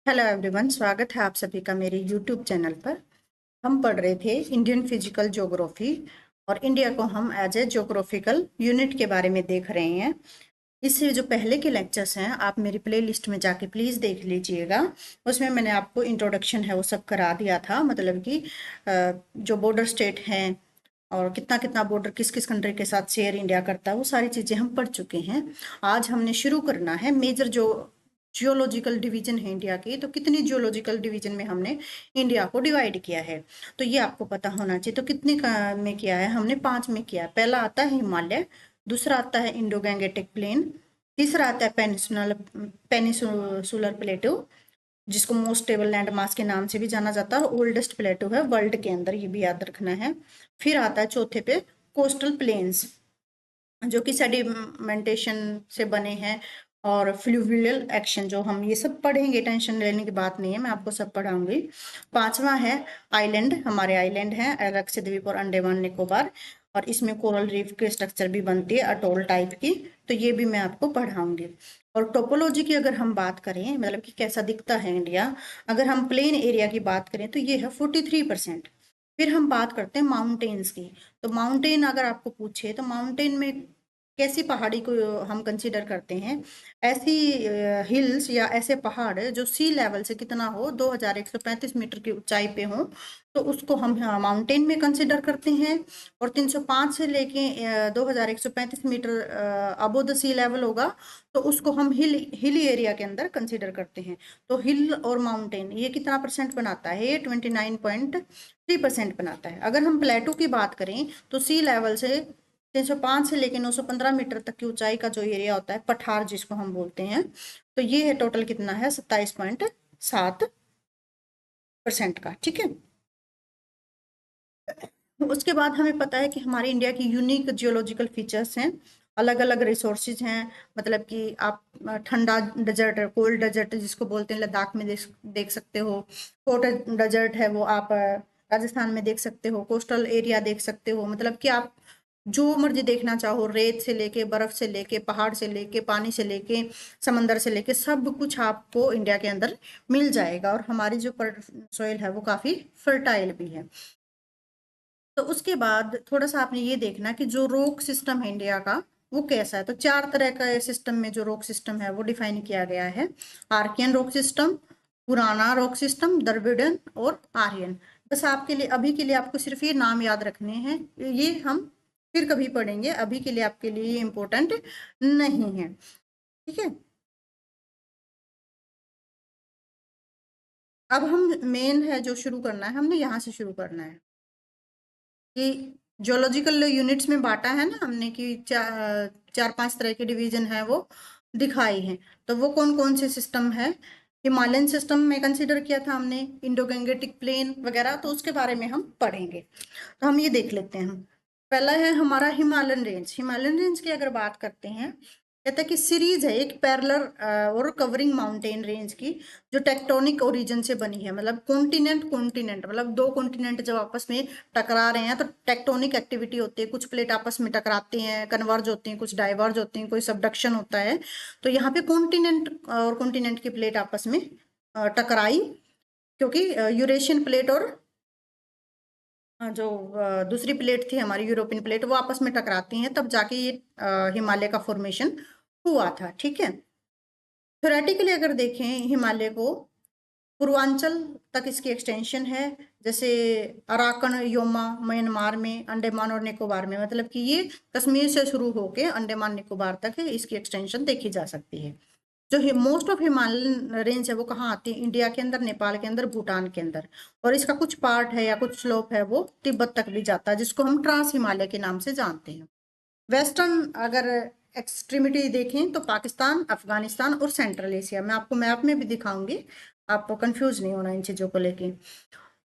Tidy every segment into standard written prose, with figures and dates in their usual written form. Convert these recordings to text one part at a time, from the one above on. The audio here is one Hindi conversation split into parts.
हेलो एवरीवन, स्वागत है आप सभी का मेरे यूट्यूब चैनल पर। हम पढ़ रहे थे इंडियन फिजिकल ज्योग्राफी और इंडिया को हम एज ए ज्योग्राफिकल यूनिट के बारे में देख रहे हैं। इससे जो पहले के लेक्चर्स हैं आप मेरी प्लेलिस्ट में जाके प्लीज़ देख लीजिएगा। उसमें मैंने आपको इंट्रोडक्शन है वो सब करा दिया था, मतलब कि जो बॉर्डर स्टेट हैं और कितना कितना बॉर्डर किस किस कंट्री के साथ शेयर इंडिया करता है वो सारी चीज़ें हम पढ़ चुके हैं। आज हमने शुरू करना है मेजर जो जियोलॉजिकल डिवीजन है इंडिया की, तो कितनी जियोलॉजिकल डिवीजन में हमने इंडिया को डिवाइड किया है तो ये आपको पता होना चाहिए। तो कितने में किया है हमने? 5 में किया है। पहला आता है हिमालय, दूसरा आता है इंडो गैंगेटिक प्लेन, तीसरा आता है पेनिसुलर प्लेटू जिसको मोस्ट स्टेबल लैंड मास के नाम से भी जाना जाता है, ओल्डेस्ट प्लेटू है वर्ल्ड के अंदर, ये भी याद रखना है। फिर आता है चौथे पे कोस्टल प्लेन्स जो कि सेडिमेंटेशन से बने हैं और फ्लूवियल एक्शन, जो हम ये सब पढ़ेंगे, टेंशन लेने की बात नहीं है, मैं आपको सब पढ़ाऊंगी। पांचवा है आइलैंड, हमारे आइलैंड हैं लक्षद्वीप और अंडमान निकोबार, और इसमें कोरल रीफ के स्ट्रक्चर भी बनती है अटोल टाइप की, तो ये भी मैं आपको पढ़ाऊंगी। और टोपोलॉजी की अगर हम बात करें, मतलब कि कैसा दिखता है इंडिया, अगर हम प्लेन एरिया की बात करें तो ये है 43%। फिर हम बात करते हैं माउंटेन्स की। तो माउंटेन अगर आपको पूछे तो माउंटेन में कैसी पहाड़ी को हम कंसीडर करते हैं? ऐसी हिल्स या ऐसे पहाड़ जो सी लेवल से कितना हो, 2135 मीटर की ऊंचाई पे हो, तो उसको हम माउंटेन में कंसीडर करते हैं। और 305 से लेके 2135 meter above the sea level होगा तो उसको हम हिली एरिया के अंदर कंसीडर करते हैं। तो हिल और माउंटेन ये कितना परसेंट बनाता है? 29.3% बनाता है। अगर हम प्लेटू की बात करें तो सी लेवल से 305 से लेकर 915 मीटर तक की ऊंचाई का जो एरिया होता है, पठार जिसको हम बोलते हैं, तो ये है टोटल कितना है? 27.7% का। ठीक है, उसके बाद हमें पता है कि हमारे इंडिया की यूनिक जियोलॉजिकल फीचर्स हैं, अलग अलग रिसोर्सेज हैं। मतलब कि आप ठंडा डेजर्ट, कोल्ड डेजर्ट जिसको बोलते हैं, लद्दाख में देख सकते हो। हॉट डेजर्ट है वो आप राजस्थान में देख सकते हो। कोस्टल एरिया देख सकते हो, मतलब कि आप जो मर्जी देखना चाहो, रेत से लेके, बर्फ से लेके, पहाड़ से लेके, पानी से लेके, समंदर से लेके, सब कुछ आपको इंडिया के अंदर मिल जाएगा। और हमारी जो सॉइल है वो काफी फर्टाइल भी है। तो उसके बाद थोड़ा सा आपने ये देखना कि जो रोक सिस्टम है इंडिया का वो कैसा है। तो 4 तरह का सिस्टम में जो रोक सिस्टम है वो डिफाइन किया गया है। आर्कियन रोक सिस्टम, पुराना रोक सिस्टम, द्रविडियन और आर्यन। बस आपके लिए, अभी के लिए आपको सिर्फ ये नाम याद रखने हैं, ये हम फिर कभी पढ़ेंगे, अभी के लिए आपके लिए ये इम्पोर्टेंट नहीं है। ठीक है, अब हम मेन है जो शुरू करना है, हमने यहाँ से शुरू करना है कि जियोलॉजिकल यूनिट्स में बांटा है ना हमने कि 4-5 तरह के डिवीजन है वो दिखाई हैं। तो वो कौन कौन से सिस्टम है? हिमालयन सिस्टम में कंसीडर किया था हमने, इंडो गैंगेटिक प्लेन वगैरह, तो उसके बारे में हम पढ़ेंगे। तो हम ये देख लेते हैं। पहला है हमारा हिमालयन रेंज। हिमालयन रेंज की अगर बात करते हैं, कहता है कि सीरीज है एक पैरेलल और कवरिंग माउंटेन रेंज की जो टेक्टोनिक ओरिजिन से बनी है। मतलब कॉन्टिनेंट कॉन्टिनेंट, मतलब दो कॉन्टिनेंट जब आपस में टकरा रहे हैं तो टेक्टोनिक एक्टिविटी होती है, कुछ प्लेट आपस में टकराते हैं, कन्वर्ज होती हैं, कुछ डाइवर्ज होती हैं, कोई सबडक्शन होता है। तो यहाँ पे कॉन्टिनेंट और कॉन्टिनेंट की प्लेट आपस में टकराई, क्योंकि यूरेशियन प्लेट और जो दूसरी प्लेट थी हमारी यूरोपियन प्लेट, वो आपस में टकराती हैं, तब जाके ये हिमालय का फॉर्मेशन हुआ था। ठीक है, थ्योरेटिकली अगर देखें हिमालय को, पूर्वांचल तक इसकी एक्सटेंशन है, जैसे अराकन योमा म्यांमार में, अंडमान और निकोबार में, मतलब कि ये कश्मीर से शुरू होके अंडमान निकोबार तक है, इसकी एक्सटेंशन देखी जा सकती है। जो मोस्ट ऑफ हिमालयन रेंज है वो कहाँ आती है? इंडिया के अंदर, नेपाल के अंदर, भूटान के अंदर। और इसका कुछ पार्ट है या कुछ स्लोप है वो तिब्बत तक भी जाता है, जिसको हम ट्रांस हिमालय के नाम से जानते हैं। वेस्टर्न अगर एक्सट्रीमिटी देखें तो पाकिस्तान, अफगानिस्तान और सेंट्रल एशिया। मैं आपको मैप में भी दिखाऊंगी, आपको कंफ्यूज नहीं होना इन चीजों को लेके।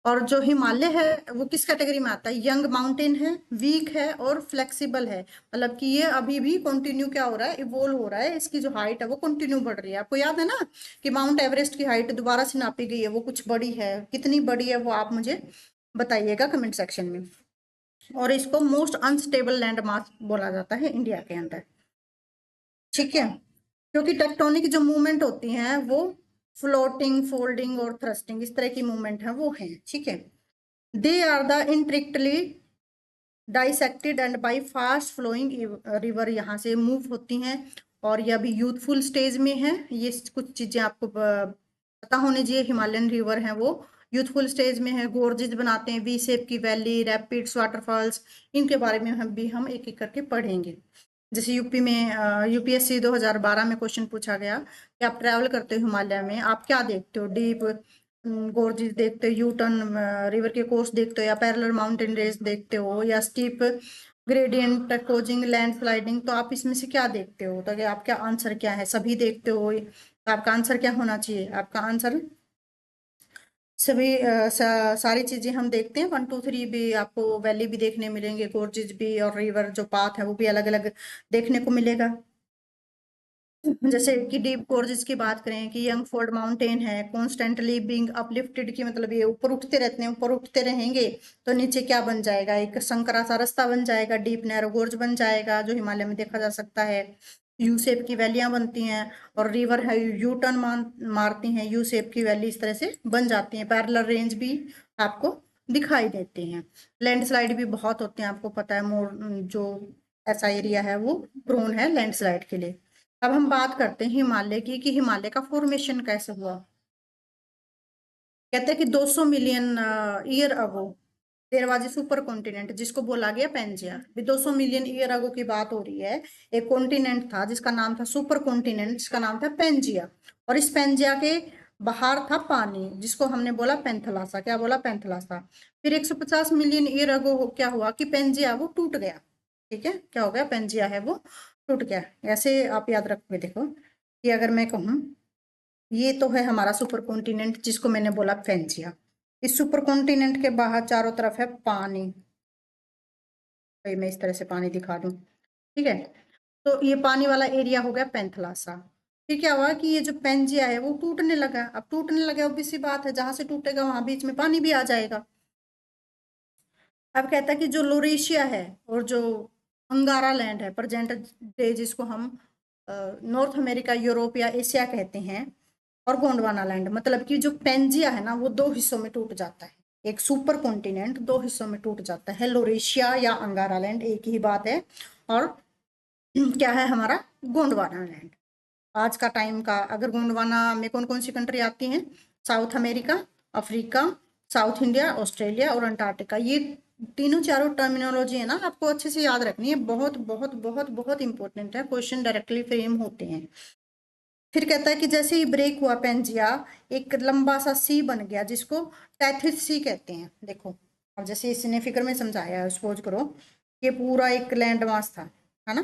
और जो हिमालय है वो किस कैटेगरी में आता है? यंग माउंटेन है, वीक है और फ्लेक्सिबल है। मतलब कि ये अभी भी कंटिन्यू क्या हो रहा है? इवोल्व हो रहा है, इसकी जो हाइट है वो कंटिन्यू बढ़ रही है। आपको याद है ना कि माउंट एवरेस्ट की हाइट दोबारा से नापी गई है, वो कुछ बड़ी है, कितनी बड़ी है वो आप मुझे बताइएगा कमेंट सेक्शन में। और इसको मोस्ट अनस्टेबल लैंड मास बोला जाता है इंडिया के अंदर। ठीक है, क्योंकि टेक्टोनिक जो मूवमेंट होती हैं वो फ्लोटिंग, फोल्डिंग और थ्रस्टिंग, इस तरह की मूवमेंट है वो है, ठीक है। They are the intricately dissected and by fast flowing river, यहाँ से मूव होती हैं और ये अभी यूथफुल स्टेज में है। ये कुछ चीजें आपको पता होने चाहिए। हिमालयन रिवर है वो यूथफुल स्टेज में है, गोर्जेज बनाते हैं, वी शेप की वैली, रैपिड्स, वाटरफॉल्स, इनके बारे में हम एक एक करके पढ़ेंगे। जैसे यूपी में यूपीएससी 2012 में क्वेश्चन पूछा गया कि आप ट्रैवल करते हो हिमालय में, आप क्या देखते हो, डीप गोर्जेस देखते हो, यू टर्न रिवर के कोर्स देखते हो, या पैरेलल माउंटेन रेंज देखते हो, या steep gradient causing land sliding, तो आप इसमें से क्या देखते हो, तो आपका आंसर क्या है, सभी देखते हो, तो आपका आंसर क्या होना चाहिए, आपका आंसर सभी सारी चीजें हम देखते हैं, 1 2 3 भी आपको वैली भी देखने मिलेंगे, गोर्जेज भी, और रिवर जो पाथ है वो भी अलग अलग देखने को मिलेगा। जैसे कि डीप गोर्जेस की बात करें कि यंग फोर्ड माउंटेन है, कॉन्स्टेंटली बीइंग अपलिफ्टेड, की मतलब ये ऊपर उठते रहते हैं, ऊपर उठते रहेंगे तो नीचे क्या बन जाएगा, एक संकरा सा रास्ता बन जाएगा, डीप नैरो गोर्ज बन जाएगा जो हिमालय में देखा जा सकता है। यू शेप की वैलियां बनती हैं, और रिवर है यू टर्न मारती हैं, यू शेप की वैली इस तरह से बन जाती है। पैरेलल रेंज भी आपको दिखाई देते हैं। लैंडस्लाइड भी बहुत होते हैं, आपको पता है, मोर जो ऐसा एरिया है वो प्रोन है लैंडस्लाइड के लिए। अब हम बात करते हैं हिमालय की, कि हिमालय का फॉर्मेशन कैसे हुआ। कहते हैं कि 200 million year ago there was a super continent, जिसको बोला गया पेंजिया। 200 मिलियन ईयर अगो की बात हो रही है। एक कॉन्टिनेंट था जिसका नाम था सुपर कॉन्टिनेंट, जिसका नाम था पेंजिया, और इस पेंजिया के बाहर था पानी, जिसको हमने बोला पेंथलासा। क्या बोला, पेंथलासा। फिर 150 मिलियन ईयर अगो क्या हुआ कि पेंजिया वो टूट गया। ठीक है, क्या हो गया, पेंजिया है वो टूट गया। ऐसे आप याद रखोगे, देखो कि अगर मैं कहूँ ये तो है हमारा सुपर कॉन्टिनेंट जिसको मैंने बोला पेंजिया, इस सुपर कॉन्टिनेंट के बाहर चारों तरफ है पानी, भाई मैं इस तरह से पानी दिखा दूं, ठीक है। तो ये पानी वाला एरिया हो गया पेंथलासा। फिर क्या हुआ कि ये जो पेंजिया है वो टूटने लगा। अब टूटने लगा, ऑब्वियस सी बात है, जहां से टूटेगा वहां बीच में पानी भी आ जाएगा। अब कहता है कि जो लोरेशिया है और जो अंगारा लैंड है प्रेजेंट डे, जिसको हम नॉर्थ अमेरिका, यूरोप या एशिया कहते हैं, और गोंडवाना लैंड, मतलब कि जो पेंजिया है ना वो दो हिस्सों में टूट जाता है। एक सुपर कॉन्टिनेंट दो हिस्सों में टूट जाता है, लोरेशिया या अंगारा लैंड एक ही बात है। और क्या है हमारा गोंडवाना लैंड। आज का टाइम का अगर गोंडवाना में कौन कौन सी कंट्री आती हैं, south America, Africa, south India, Australia और अंटार्कटिका, ये तीनों चारों टर्मिनोलॉजी है ना, आपको अच्छे से याद रखनी है, बहुत बहुत बहुत बहुत इंपॉर्टेंट है, क्वेश्चन डायरेक्टली फ्रेम होते हैं। फिर कहता है कि जैसे ही ब्रेक हुआ पेंजिया, एक लंबा सा सी बन गया जिसको टैथिस सी कहते हैं। देखो अब जैसे इसने फिगर में समझाया है, सपोज करो ये पूरा एक लैंड मास था, है ना,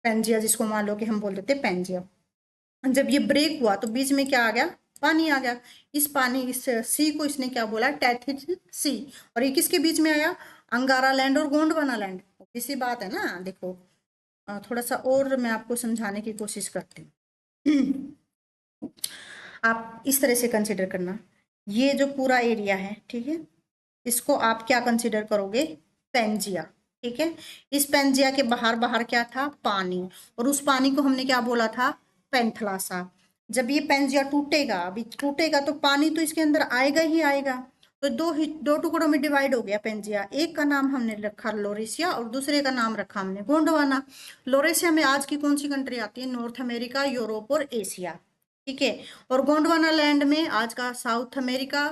पेंजिया, जिसको मान लो कि हम बोल देते पेंजिया। जब ये ब्रेक हुआ तो बीच में क्या आ गया, पानी आ गया। इस पानी, इस सी को इसने क्या बोला, टैथिस सी। और ये किसके बीच में आया, अंगारा लैंड और गोंडवाना लैंड। इसी बात है ना, देखो थोड़ा सा और मैं आपको समझाने की कोशिश करती हूँ। आप इस तरह से कंसिडर करना, ये जो पूरा एरिया है, ठीक है, इसको आप क्या कंसिडर करोगे, पेंजिया। ठीक है, इस पेंजिया के बाहर बाहर क्या था, पानी, और उस पानी को हमने क्या बोला था, पेंथलासा। जब ये पेंजिया टूटेगा, अभी टूटेगा तो पानी तो इसके अंदर आएगा ही आएगा, तो दो टुकड़ों में डिवाइड हो गया पेंजिया। एक का नाम हमने रखा लोरेशिया और दूसरे का नाम रखा हमने गोंडवाना। लोरेशिया में आज की कौन सी कंट्री आती है, नॉर्थ अमेरिका, यूरोप और एशिया, ठीक है। और गोंडवाना लैंड में आज का south America,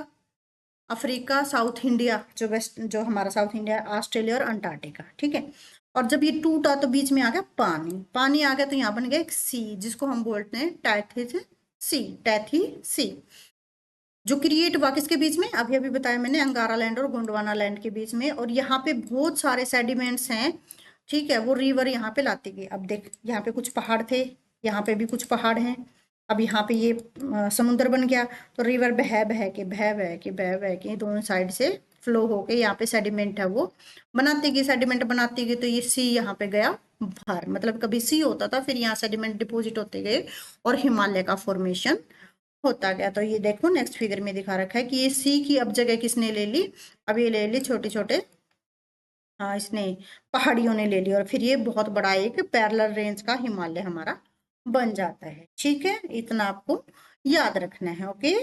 Africa, south India, जो वेस्ट, जो हमारा साउथ इंडिया, ऑस्ट्रेलिया और अंटार्कटिका, ठीक है। और जब ये टूटा तो बीच में आ गया पानी, पानी आ गया तो यहाँ बन गया एक सी, जिसको हम बोलते हैं टैथिस सी, टैथी सी, जो क्रिएट हुआ किसके बीच में, अभी अभी बताया मैंने, अंगारा लैंड और गोंडवाना लैंड के बीच में। और यहाँ पे बहुत सारे सेडिमेंट्स हैं, ठीक है, वो रिवर यहाँ पे लाती गई। अब देख, यहाँ पे कुछ पहाड़ थे, यहाँ पे भी कुछ पहाड़ हैं, अब यहाँ पे ये समुद्र बन गया, तो रिवर बह बह के बह बह के बह बह के दोनों साइड से फ्लो होके यहाँ पे सेडिमेंट है वो बनाती गई, सेडिमेंट बनाती गई, तो ये सी यहाँ पे गया भर, मतलब कभी सी होता था, फिर यहाँ सेडिमेंट डिपोजिट होते गए और हिमालय का फॉर्मेशन होता गया। तो ये देखो नेक्स्ट फिगर में दिखा रखा है कि ये सी की अब जगह किसने ले ली, अब ये ले ली छोटे छोटे, हाँ इसने, पहाड़ियों ने ले ली, और फिर ये बहुत बड़ा एक पैरेलल रेंज का हिमालय हमारा बन जाता है। ठीक है, इतना आपको याद रखना है। ओके,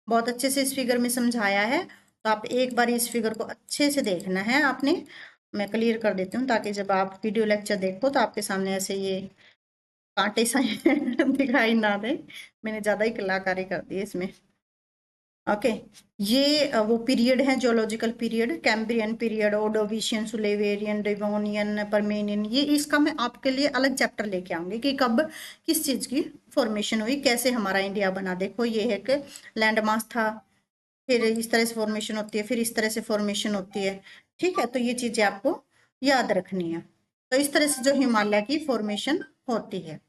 बहुत अच्छे से इस फिगर में समझाया है, तो आप एक बार इस फिगर को अच्छे से देखना है आपने। मैं क्लियर कर देती हूँ ताकि जब आप वीडियो लेक्चर देखो तो आपके सामने ऐसे ये कांटे सा दिखाई ना दे। मैंने ज्यादा ही कलाकारी कर दी इसमें। ओके, ये वो पीरियड है geological period, Cambrian period, Ordovician, Silurian, Devonian, Permian. ये इसका मैं आपके लिए अलग चैप्टर लेके आऊंगी कि कब किस चीज की फॉर्मेशन हुई, कैसे हमारा इंडिया बना। देखो ये है कि लैंड मास था, फिर इस तरह से फॉर्मेशन होती है, फिर इस तरह से फॉर्मेशन होती है। ठीक है, तो ये चीजें आपको याद रखनी है। तो इस तरह से जो हिमालय की फॉर्मेशन होती है।